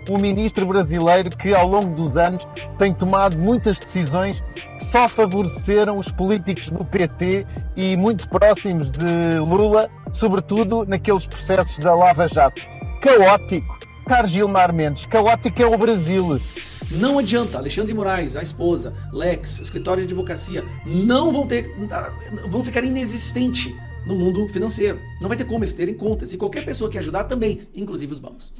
um ministro brasileiro que ao longo dos anos tem tomado muitas decisões que só favoreceram os políticos do PT e muito próximos de Lula, sobretudo naqueles processos da Lava Jato. Caótico, caro Gilmar Mendes, caótico é o Brasil. Não adianta, Alexandre de Moraes, a esposa, Lex, o escritório de advocacia, vão ficar inexistentes no mundo financeiro. Não vai ter como eles terem contas e qualquer pessoa que ajudar também, inclusive os bancos.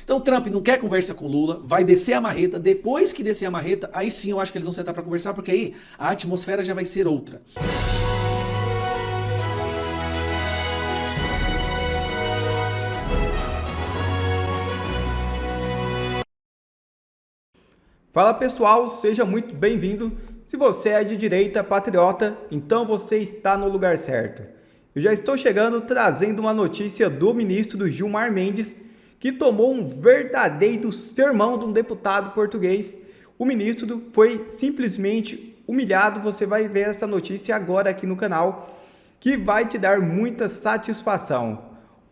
Então Trump não quer conversa com Lula, vai descer a marreta, depois que descer a marreta, aí sim eu acho que eles vão sentar para conversar, porque aí a atmosfera já vai ser outra. Fala pessoal, seja muito bem-vindo. Se você é de direita, patriota, então você está no lugar certo. Eu já estou chegando trazendo uma notícia do ministro Gilmar Mendes, que tomou um verdadeiro sermão de um deputado português. O ministro foi simplesmente humilhado. Você vai ver essa notícia agora aqui no canal, que vai te dar muita satisfação.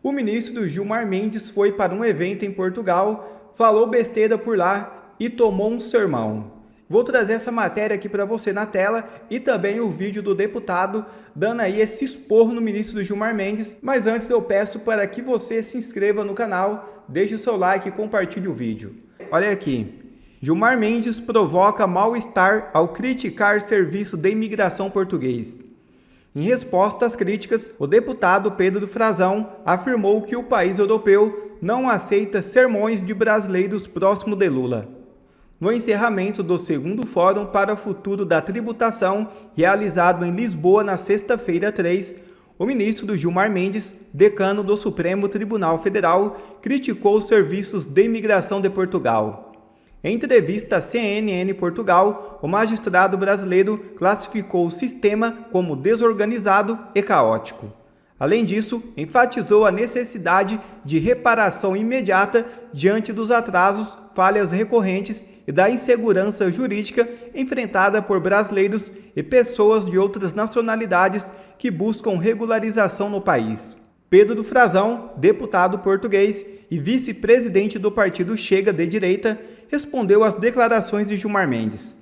O ministro Gilmar Mendes foi para um evento em Portugal, falou besteira por lá e tomou um sermão. Vou trazer essa matéria aqui para você na tela e também o vídeo do deputado dando aí esse esporro no ministro Gilmar Mendes. Mas antes eu peço para que você se inscreva no canal, deixe o seu like e compartilhe o vídeo. Olha aqui, Gilmar Mendes provoca mal-estar ao criticar serviço de imigração português. Em resposta às críticas, o deputado Pedro Frazão afirmou que o país europeu não aceita sermões de brasileiros próximo de Lula. No encerramento do segundo Fórum para o Futuro da Tributação, realizado em Lisboa na sexta-feira 3, o ministro Gilmar Mendes, decano do Supremo Tribunal Federal, criticou os serviços de imigração de Portugal. Em entrevista à CNN Portugal, o magistrado brasileiro classificou o sistema como desorganizado e caótico. Além disso, enfatizou a necessidade de reparação imediata diante dos atrasos, falhas recorrentes e da insegurança jurídica enfrentada por brasileiros e pessoas de outras nacionalidades que buscam regularização no país. Pedro Frazão, deputado português e vice-presidente do partido Chega de Direita, respondeu às declarações de Gilmar Mendes.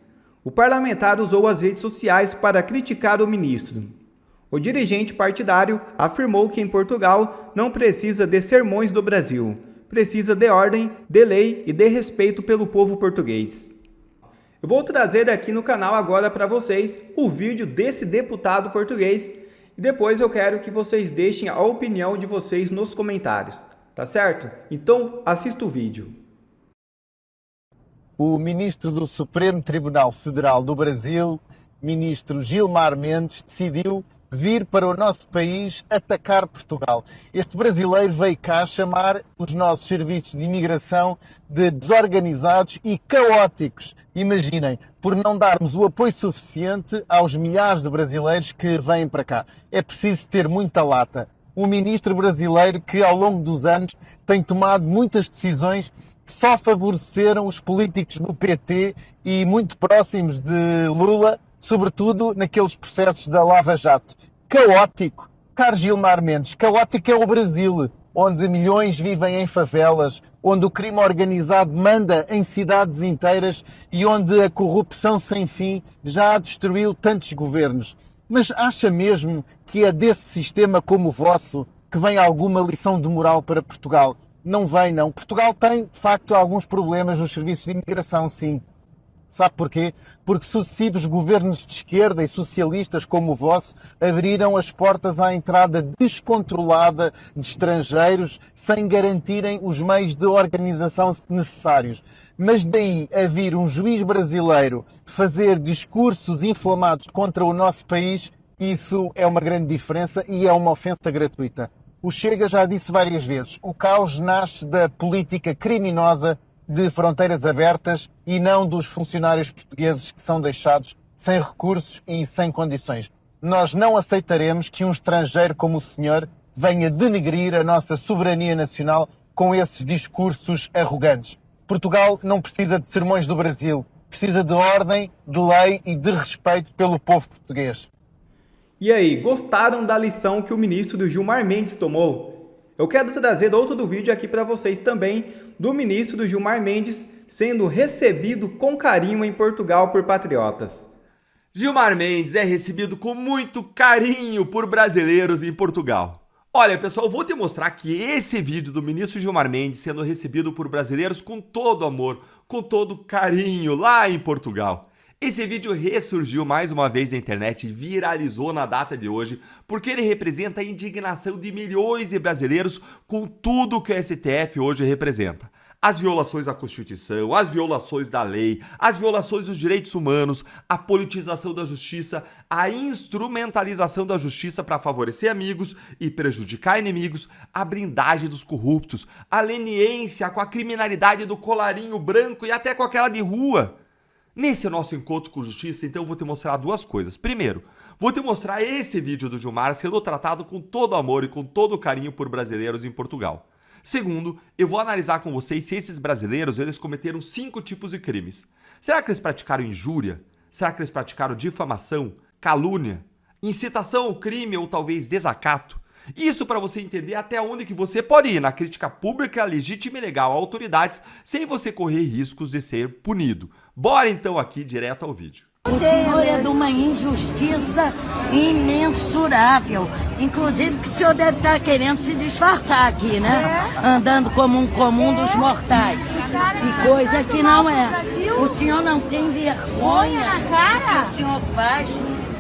O parlamentar usou as redes sociais para criticar o ministro. O dirigente partidário afirmou que em Portugal não precisa de sermões do Brasil, precisa de ordem, de lei e de respeito pelo povo português. Eu vou trazer aqui no canal agora para vocês o vídeo desse deputado português e depois eu quero que vocês deixem a opinião de vocês nos comentários, tá certo? Então assista o vídeo. O ministro do Supremo Tribunal Federal do Brasil, ministro Gilmar Mendes, decidiu vir para o nosso país atacar Portugal. Este brasileiro veio cá chamar os nossos serviços de imigração de desorganizados e caóticos. Imaginem, por não darmos o apoio suficiente aos milhares de brasileiros que vêm para cá. É preciso ter muita lata. Um ministro brasileiro que ao longo dos anos tem tomado muitas decisões que só favoreceram os políticos do PT e muito próximos de Lula, sobretudo naqueles processos da Lava Jato. Caótico, caro Gilmar Mendes, caótico é o Brasil, onde milhões vivem em favelas, onde o crime organizado manda em cidades inteiras e onde a corrupção sem fim já destruiu tantos governos. Mas acha mesmo que é desse sistema como o vosso que vem alguma lição de moral para Portugal? Não vem, não. Portugal tem, de facto, alguns problemas nos serviços de imigração, sim. Sabe porquê? Porque sucessivos governos de esquerda e socialistas como o vosso abriram as portas à entrada descontrolada de estrangeiros sem garantirem os meios de organização necessários. Mas daí a vir um juiz brasileiro fazer discursos inflamados contra o nosso país, isso é uma grande diferença e é uma ofensa gratuita. O Chega já disse várias vezes, o caos nasce da política criminosa de fronteiras abertas e não dos funcionários portugueses que são deixados sem recursos e sem condições. Nós não aceitaremos que um estrangeiro como o senhor venha denegrir a nossa soberania nacional com esses discursos arrogantes. Portugal não precisa de sermões do Brasil, precisa de ordem, de lei e de respeito pelo povo português. E aí, gostaram da lição que o ministro Gilmar Mendes tomou? Eu quero trazer outro vídeo aqui para vocês também do ministro Gilmar Mendes sendo recebido com carinho em Portugal por patriotas. Gilmar Mendes é recebido com muito carinho por brasileiros em Portugal. Olha, pessoal, eu vou te mostrar aqui esse vídeo do ministro Gilmar Mendes sendo recebido por brasileiros com todo amor, com todo carinho lá em Portugal. Esse vídeo ressurgiu mais uma vez na internet e viralizou na data de hoje porque ele representa a indignação de milhões de brasileiros com tudo que o STF hoje representa. As violações à Constituição, as violações da lei, as violações dos direitos humanos, a politização da justiça, a instrumentalização da justiça para favorecer amigos e prejudicar inimigos, a blindagem dos corruptos, a leniência com a criminalidade do colarinho branco e até com aquela de rua. Nesse nosso encontro com justiça, então, eu vou te mostrar duas coisas. Primeiro, vou te mostrar esse vídeo do Gilmar sendo tratado com todo amor e com todo carinho por brasileiros em Portugal. Segundo, eu vou analisar com vocês se esses brasileiros eles cometeram 5 tipos de crimes. Será que eles praticaram injúria? Será que eles praticaram difamação, calúnia, incitação ao crime ou talvez desacato? Isso para você entender até onde que você pode ir na crítica pública, legítima e legal a autoridades sem você correr riscos de ser punido. Bora então aqui direto ao vídeo. O senhor é de uma injustiça imensurável. Inclusive que o senhor deve estar querendo se disfarçar aqui, né? Andando como um comum dos mortais. E coisa que não é. O senhor não tem vergonha na cara? do que o senhor faz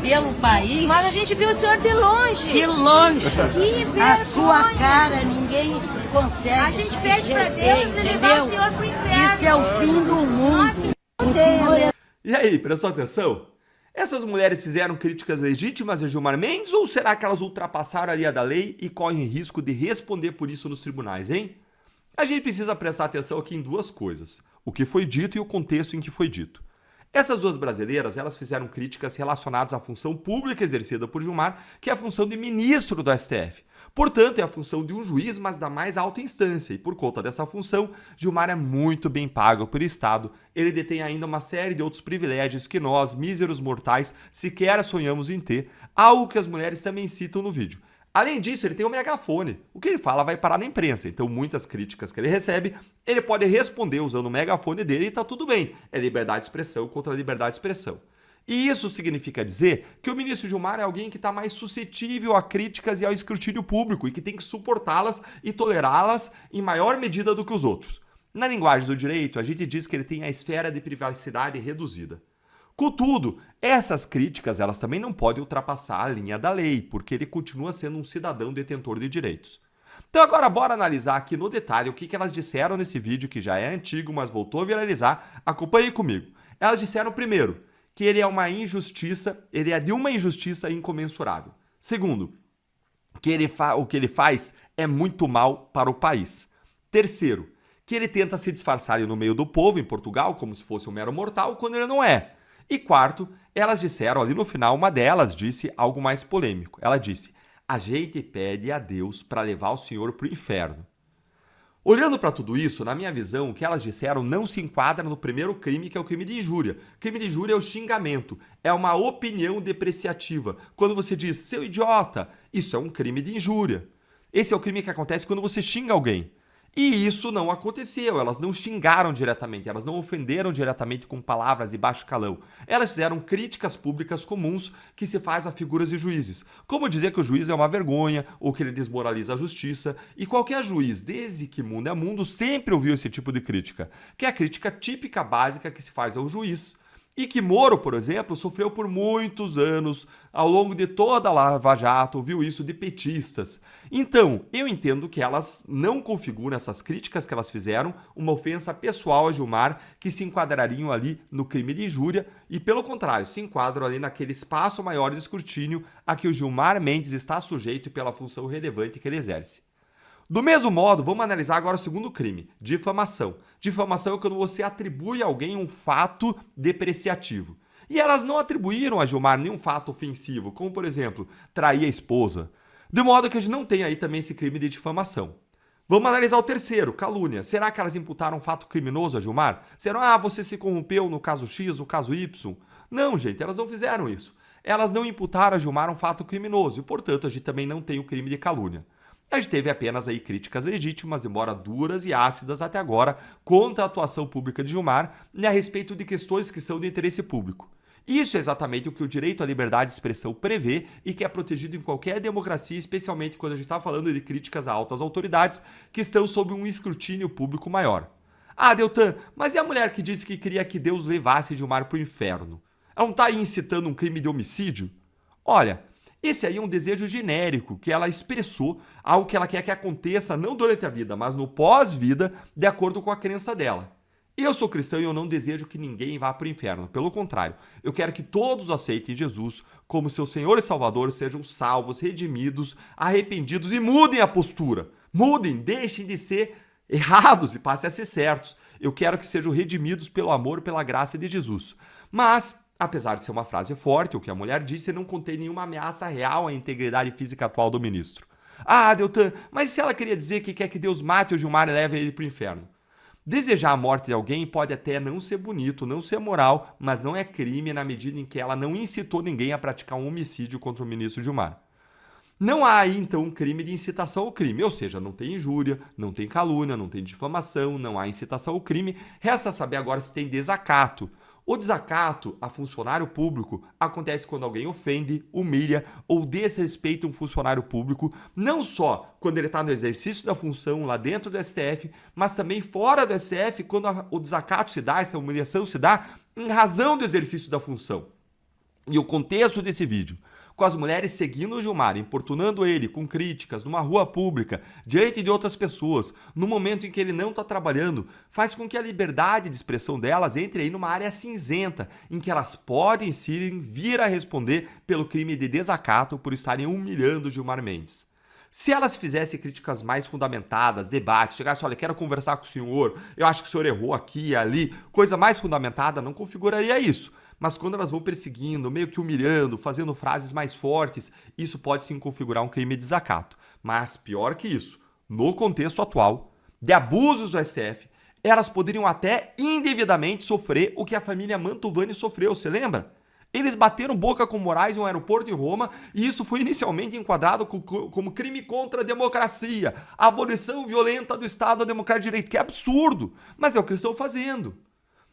pelo país. Mas a gente viu o senhor de longe. De longe. Que vergonha. A sua cara ninguém consegue. A gente pede pra Deus e levar o senhor pro inferno. Isso é o fim do mundo. O senhor é... E aí, prestou atenção? Essas mulheres fizeram críticas legítimas a Gilmar Mendes ou será que elas ultrapassaram a linha da lei e correm risco de responder por isso nos tribunais, hein? A gente precisa prestar atenção aqui em duas coisas: o que foi dito e o contexto em que foi dito. Essas duas brasileiras, elas fizeram críticas relacionadas à função pública exercida por Gilmar, que é a função de ministro do STF. Portanto, é a função de um juiz, mas da mais alta instância. E por conta dessa função, Gilmar é muito bem pago pelo Estado. Ele detém ainda uma série de outros privilégios que nós, míseros mortais, sequer sonhamos em ter, algo que as mulheres também citam no vídeo. Além disso, ele tem um megafone. O que ele fala vai parar na imprensa, então muitas críticas que ele recebe, ele pode responder usando o megafone dele e tá tudo bem. É liberdade de expressão contra liberdade de expressão. E isso significa dizer que o ministro Gilmar é alguém que está mais suscetível a críticas e ao escrutínio público e que tem que suportá-las e tolerá-las em maior medida do que os outros. Na linguagem do direito, a gente diz que ele tem a esfera de privacidade reduzida. Contudo, essas críticas elas também não podem ultrapassar a linha da lei, porque ele continua sendo um cidadão detentor de direitos. Então agora bora analisar aqui no detalhe o que elas disseram nesse vídeo que já é antigo, mas voltou a viralizar. Acompanhe comigo. Elas disseram primeiro que ele é uma injustiça, ele é de uma injustiça incomensurável. Segundo, que o que ele faz é muito mal para o país. Terceiro, que ele tenta se disfarçar no meio do povo em Portugal como se fosse um mero mortal, quando ele não é. E quarto, elas disseram ali no final, uma delas disse algo mais polêmico. Ela disse: a gente pede a Deus para levar o senhor para o inferno. Olhando para tudo isso, na minha visão, o que elas disseram não se enquadra no primeiro crime, que é o crime de injúria. Crime de injúria é o xingamento, é uma opinião depreciativa. Quando você diz, seu idiota, isso é um crime de injúria. Esse é o crime que acontece quando você xinga alguém. E isso não aconteceu, elas não xingaram diretamente, elas não ofenderam diretamente com palavras de baixo calão. Elas fizeram críticas públicas comuns que se faz a figuras de juízes, como dizer que o juiz é uma vergonha ou que ele desmoraliza a justiça. E qualquer juiz, desde que mundo é mundo, sempre ouviu esse tipo de crítica, que é a crítica típica básica que se faz ao juiz. E que Moro, por exemplo, sofreu por muitos anos, ao longo de toda a Lava Jato, ouviu isso de petistas. Então, eu entendo que elas não configuram essas críticas que elas fizeram uma ofensa pessoal a Gilmar, que se enquadrariam ali no crime de injúria, e pelo contrário, se enquadram ali naquele espaço maior de escrutínio a que o Gilmar Mendes está sujeito pela função relevante que ele exerce. Do mesmo modo, vamos analisar agora o segundo crime, difamação. Difamação é quando você atribui a alguém um fato depreciativo. E elas não atribuíram a Gilmar nenhum fato ofensivo, como, por exemplo, trair a esposa. De modo que a gente não tem aí também esse crime de difamação. Vamos analisar o terceiro, calúnia. Será que elas imputaram um fato criminoso a Gilmar? Será, você se corrompeu no caso X, no caso Y? Não, gente, elas não fizeram isso. Elas não imputaram a Gilmar um fato criminoso e, portanto, a gente também não tem o crime de calúnia. A gente teve apenas aí críticas legítimas, embora duras e ácidas até agora, contra a atuação pública de Gilmar e a respeito de questões que são de interesse público. Isso é exatamente o que o direito à liberdade de expressão prevê e que é protegido em qualquer democracia, especialmente quando a gente está falando de críticas a altas autoridades que estão sob um escrutínio público maior. Ah, Deltan, mas e a mulher que disse que queria que Deus levasse Gilmar para o inferno? Ela não está aí incitando um crime de homicídio? Olha, esse aí é um desejo genérico que ela expressou, algo que ela quer que aconteça não durante a vida, mas no pós-vida, de acordo com a crença dela. Eu sou cristão e eu não desejo que ninguém vá para o inferno. Pelo contrário, eu quero que todos aceitem Jesus como seu Senhor e Salvador, sejam salvos, redimidos, arrependidos e mudem a postura. Mudem, deixem de ser errados e passem a ser certos. Eu quero que sejam redimidos pelo amor e pela graça de Jesus. Mas, apesar de ser uma frase forte, o que a mulher disse não contém nenhuma ameaça real à integridade física atual do ministro. Ah, Deltan, mas se ela queria dizer que quer que Deus mate o Gilmar e leve ele para o inferno? Desejar a morte de alguém pode até não ser bonito, não ser moral, mas não é crime na medida em que ela não incitou ninguém a praticar um homicídio contra o ministro Gilmar. Não há aí, então, um crime de incitação ao crime, ou seja, não tem injúria, não tem calúnia, não tem difamação, não há incitação ao crime. Resta saber agora se tem desacato. O desacato a funcionário público acontece quando alguém ofende, humilha ou desrespeita um funcionário público, não só quando ele está no exercício da função lá dentro do STF, mas também fora do STF, quando o desacato se dá, essa humilhação se dá em razão do exercício da função. E o contexto desse vídeo, com as mulheres seguindo o Gilmar, importunando ele com críticas numa rua pública, diante de outras pessoas, no momento em que ele não está trabalhando, faz com que a liberdade de expressão delas entre aí numa área cinzenta, em que elas podem sim vir a responder pelo crime de desacato por estarem humilhando Gilmar Mendes. Se elas fizessem críticas mais fundamentadas, debate, chegasse, olha, quero conversar com o senhor, eu acho que o senhor errou aqui e ali, coisa mais fundamentada, não configuraria isso. Mas quando elas vão perseguindo, meio que humilhando, fazendo frases mais fortes, isso pode sim configurar um crime de desacato. Mas pior que isso, no contexto atual, de abusos do STF, elas poderiam até indevidamente sofrer o que a família Mantovani sofreu, você lembra? Eles bateram boca com Moraes em um aeroporto em Roma e isso foi inicialmente enquadrado como crime contra a democracia, a abolição violenta do Estado Democrático de Direito, que é absurdo, mas é o que eles estão fazendo.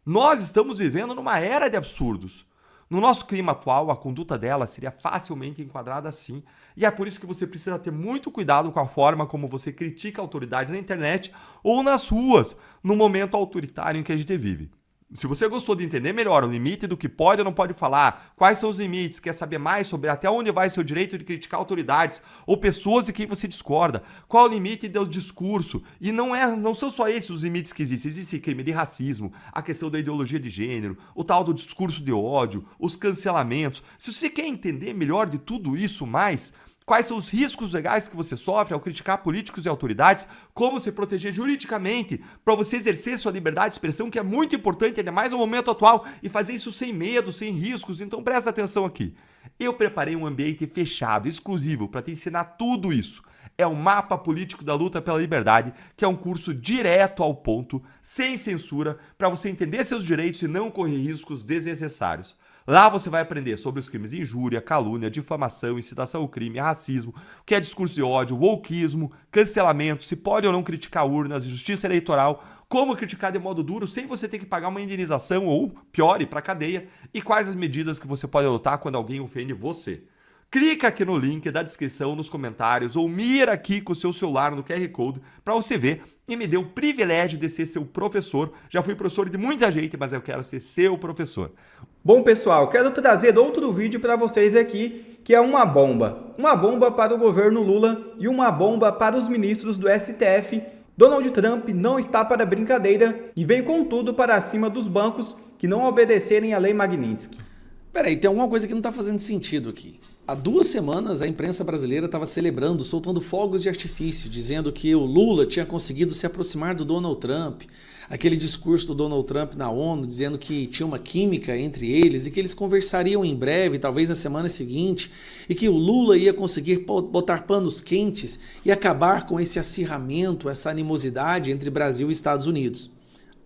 Nós estamos vivendo numa era de absurdos. No nosso clima atual, a conduta dela seria facilmente enquadrada assim. E é por isso que você precisa ter muito cuidado com a forma como você critica autoridades na internet ou nas ruas, no momento autoritário em que a gente vive. Se você gostou de entender melhor o limite do que pode ou não pode falar, quais são os limites, quer saber mais sobre até onde vai seu direito de criticar autoridades ou pessoas de quem você discorda, qual o limite do discurso, e não são só esses os limites que existem, existe crime de racismo, a questão da ideologia de gênero, o tal do discurso de ódio, os cancelamentos. Se você quer entender melhor de tudo isso mais, quais são os riscos legais que você sofre ao criticar políticos e autoridades, como se proteger juridicamente para você exercer sua liberdade de expressão, que é muito importante, ainda mais no momento atual, e fazer isso sem medo, sem riscos. Então presta atenção aqui. Eu preparei um ambiente fechado, exclusivo, para te ensinar tudo isso. É o Mapa Político da Luta pela Liberdade, que é um curso direto ao ponto, sem censura, para você entender seus direitos e não correr riscos desnecessários. Lá você vai aprender sobre os crimes de injúria, calúnia, difamação, incitação ao crime, racismo, o que é discurso de ódio, wokeismo, cancelamento, se pode ou não criticar urnas, justiça eleitoral, como criticar de modo duro sem você ter que pagar uma indenização ou, pior, ir para a cadeia, e quais as medidas que você pode adotar quando alguém ofende você. Clica aqui no link da descrição, nos comentários, ou mira aqui com o seu celular no QR Code para você ver e me dê o privilégio de ser seu professor. Já fui professor de muita gente, mas eu quero ser seu professor. Bom, pessoal, quero trazer outro vídeo para vocês aqui, que é uma bomba. Uma bomba para o governo Lula e uma bomba para os ministros do STF. Donald Trump não está para brincadeira e vem com tudo para cima dos bancos que não obedecerem à lei Magnitsky. Peraí, tem alguma coisa que não está fazendo sentido aqui. Há 2 semanas, a imprensa brasileira estava celebrando, soltando fogos de artifício, dizendo que o Lula tinha conseguido se aproximar do Donald Trump. Aquele discurso do Donald Trump na ONU, dizendo que tinha uma química entre eles e que eles conversariam em breve, talvez na semana seguinte, e que o Lula ia conseguir botar panos quentes e acabar com esse acirramento, essa animosidade entre Brasil e Estados Unidos.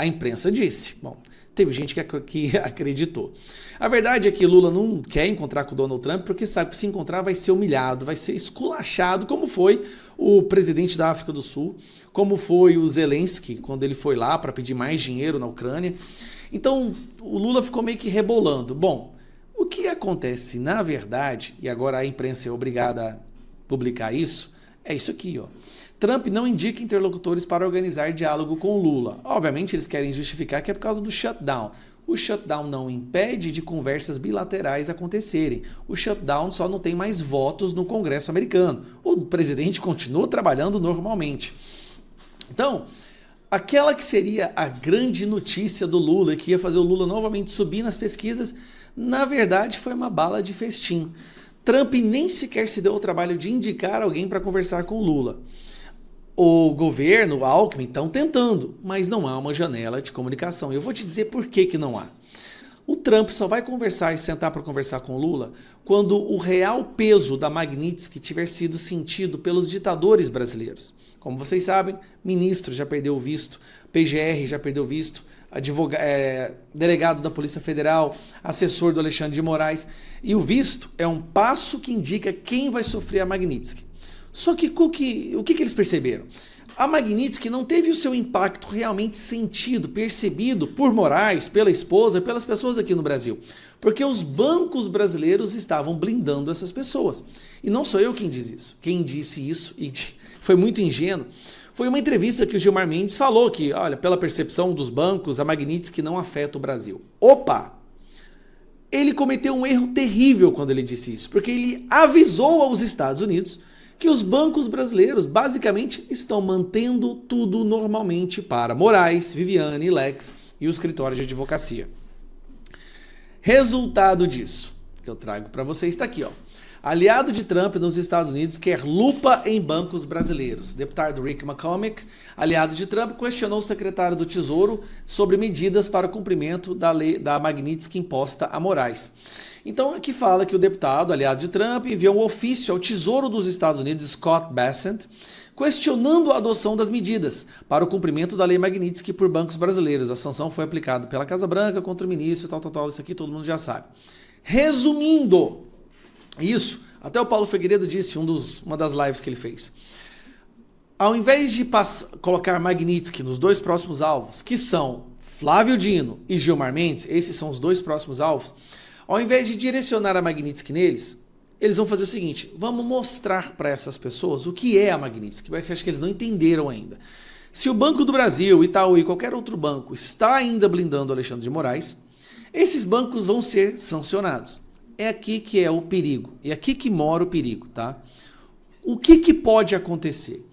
A imprensa disse. Bom, teve gente que acreditou. A verdade é que Lula não quer encontrar com o Donald Trump porque sabe que se encontrar vai ser humilhado, vai ser esculachado, como foi o presidente da África do Sul, como foi o Zelensky quando ele foi lá para pedir mais dinheiro na Ucrânia. Então, o Lula ficou meio que rebolando. Bom, o que acontece, na verdade, e agora a imprensa é obrigada a publicar isso, é isso aqui, ó. Trump não indica interlocutores para organizar diálogo com Lula. Obviamente, eles querem justificar que é por causa do shutdown. O shutdown não impede de conversas bilaterais acontecerem. O shutdown só não tem mais votos no Congresso americano. O presidente continua trabalhando normalmente. Então, aquela que seria a grande notícia do Lula, que ia fazer o Lula novamente subir nas pesquisas, na verdade foi uma bala de festim. Trump nem sequer se deu o trabalho de indicar alguém para conversar com o Lula. O governo, o Alckmin, estão tentando, mas não há uma janela de comunicação. Eu vou te dizer por que não há. O Trump só vai conversar e sentar para conversar com o Lula quando o real peso da Magnitsky tiver sido sentido pelos ditadores brasileiros. Como vocês sabem, ministro já perdeu o visto, PGR já perdeu o visto, delegado da Polícia Federal, assessor do Alexandre de Moraes. E o visto é um passo que indica quem vai sofrer a Magnitsky. Só que o que eles perceberam? A Magnitsky não teve o seu impacto realmente sentido, percebido por Moraes, pela esposa, pelas pessoas aqui no Brasil. Porque os bancos brasileiros estavam blindando essas pessoas. E não sou eu quem diz isso. Quem disse isso, e foi muito ingênuo, foi uma entrevista que o Gilmar Mendes falou que, olha, pela percepção dos bancos, a Magnitsky não afeta o Brasil. Opa! Ele cometeu um erro terrível quando ele disse isso, porque ele avisou aos Estados Unidos que os bancos brasileiros basicamente estão mantendo tudo normalmente para Moraes, Viviane, Lex e o escritório de advocacia. Resultado disso, que eu trago para vocês, está aqui, ó. Aliado de Trump nos Estados Unidos quer lupa em bancos brasileiros. Deputado Rick McCormick, aliado de Trump, questionou o secretário do Tesouro sobre medidas para o cumprimento da lei da Magnitsky imposta a Moraes. Então aqui fala que o deputado, aliado de Trump, enviou um ofício ao Tesouro dos Estados Unidos, Scott Bessent, questionando a adoção das medidas para o cumprimento da lei Magnitsky por bancos brasileiros. A sanção foi aplicada pela Casa Branca contra o ministro, tal, isso aqui todo mundo já sabe. Resumindo isso, até o Paulo Figueiredo disse uma das lives que ele fez. Ao invés de colocar Magnitsky nos dois próximos alvos, que são Flávio Dino e Gilmar Mendes, esses são os dois próximos alvos, ao invés de direcionar a Magnitsky neles, eles vão fazer o seguinte, vamos mostrar para essas pessoas o que é a Magnitsky, porque acho que eles não entenderam ainda. Se o Banco do Brasil, Itaú e qualquer outro banco está ainda blindando o Alexandre de Moraes, esses bancos vão ser sancionados. É aqui que é o perigo, é aqui que mora o perigo, tá? O que pode acontecer?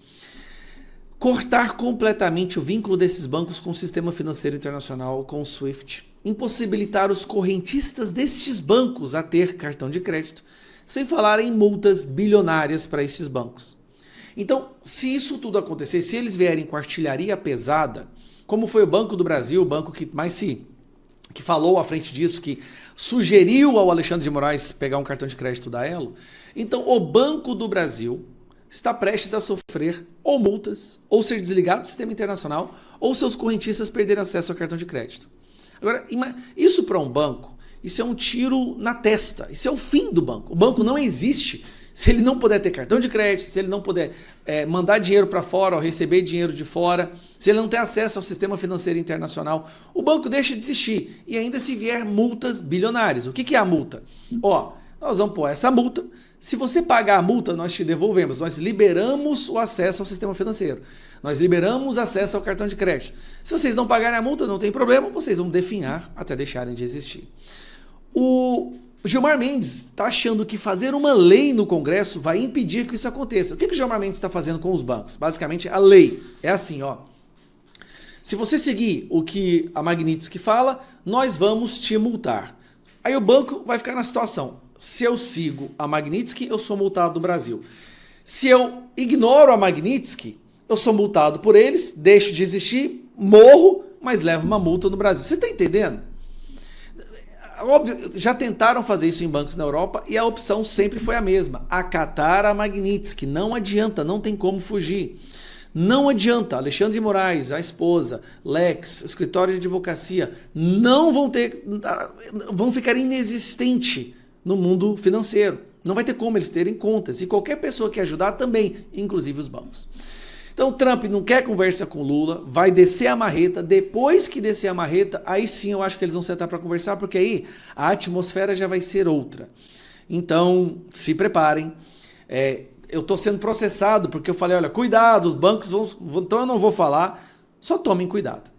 Cortar completamente o vínculo desses bancos com o sistema financeiro internacional, com o SWIFT, impossibilitar os correntistas desses bancos a ter cartão de crédito, sem falar em multas bilionárias para esses bancos. Então, se isso tudo acontecer, se eles vierem com artilharia pesada, como foi o Banco do Brasil, o banco que mais que falou à frente disso, que sugeriu ao Alexandre de Moraes pegar um cartão de crédito da Elo, então o Banco do Brasil está prestes a sofrer ou multas, ou ser desligado do sistema internacional, ou seus correntistas perderem acesso ao cartão de crédito. Agora, isso para um banco, isso é um tiro na testa, isso é o fim do banco. O banco não existe se ele não puder ter cartão de crédito, se ele não puder mandar dinheiro para fora ou receber dinheiro de fora, se ele não tem acesso ao sistema financeiro internacional, o banco deixa de existir. E ainda se vier multas bilionárias. O que é a multa? Ó, nós vamos pôr essa multa. Se você pagar a multa, nós te devolvemos. Nós liberamos o acesso ao sistema financeiro. Nós liberamos acesso ao cartão de crédito. Se vocês não pagarem a multa, não tem problema, vocês vão definhar até deixarem de existir. O Gilmar Mendes está achando que fazer uma lei no Congresso vai impedir que isso aconteça. O que o Gilmar Mendes está fazendo com os bancos? Basicamente, a lei é assim, ó. Se você seguir o que a Magnitsky fala, nós vamos te multar. Aí o banco vai ficar na situação. Se eu sigo a Magnitsky, eu sou multado no Brasil. Se eu ignoro a Magnitsky, eu sou multado por eles, deixo de existir, morro, mas levo uma multa no Brasil. Você está entendendo? Óbvio, já tentaram fazer isso em bancos na Europa e a opção sempre foi a mesma. Acatar a Magnitsky. Não adianta, não tem como fugir. Não adianta, Alexandre de Moraes, a esposa, Lex, o escritório de advocacia, não vão ficar inexistentes no mundo financeiro. Não vai ter como eles terem contas. E qualquer pessoa que ajudar também, inclusive os bancos. Então, Trump não quer conversa com Lula, vai descer a marreta. Depois que descer a marreta, aí sim eu acho que eles vão sentar para conversar, porque aí a atmosfera já vai ser outra. Então, se preparem. Eu estou sendo processado porque eu falei, olha, cuidado, os bancos vão... Então eu não vou falar, só tomem cuidado.